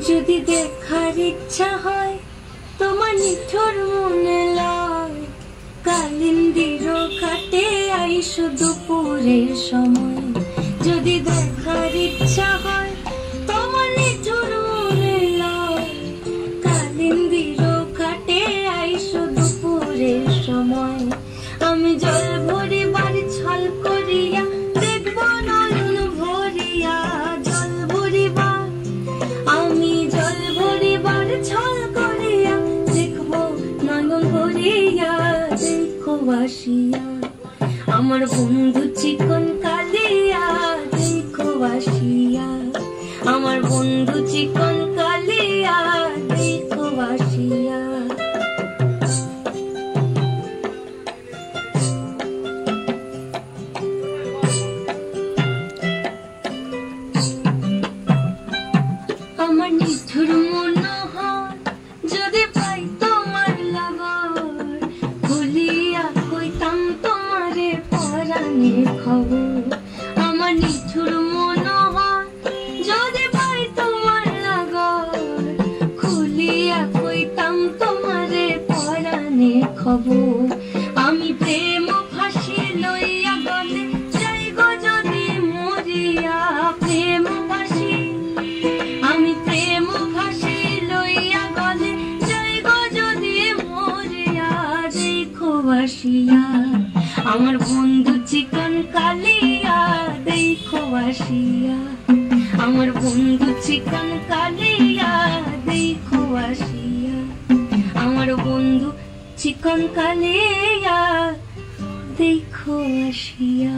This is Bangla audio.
যদি দেখার ইচ্ছা হয় তোমার নিঠুর মনে লয়, কালিন্দির ঘাটে আইসো দুপুরের সময়। যদি দেখার ইচ্ছা হয় তোমার নিঠুর মনে লয়, কালিন্দির ঘাটে আইসো দুপুরের সময়। আমি জল ভরিবার ছল করিয়া দেখব নয়ন ভরিয়া, জল ভরিবার আমি জল ভরিবার ছল করিয়া দেখব নয়ন ভরিয়া। দেখো আসিয়া আমার বন্ধু চিকন কালিয়া, দেখো আসিয়া আমার বন্ধু চিকন কালিয়া, দেখো আসিয়া। আমার নিঠুর মনোহর যদি পাই তোমার লাগর, ভুলিয়া কইতাম তোমারে পরাণের খবর। আমার নিঠুর মনোহর যদি পাই তোমার লাগর, খুলিয়া কইতাম তোমারে পরাণের খবর। আমি প্রেম ফাঁসি লইয়া গলে যাই গো যদি মরিয়া, প্রেম ফাঁসি আমি প্রেম ফাঁসি লইয়া গলে যাই গো যদি মরিয়া। দেখো আসিয়া আমার বন্ধু চিকন কালিয়া, দেখো আসিয়া আমার বন্ধু চিকন কালিয়া, দেখো আসিয়া আমার বন্ধু চিকন কালিয়া, দেখো আসিয়া।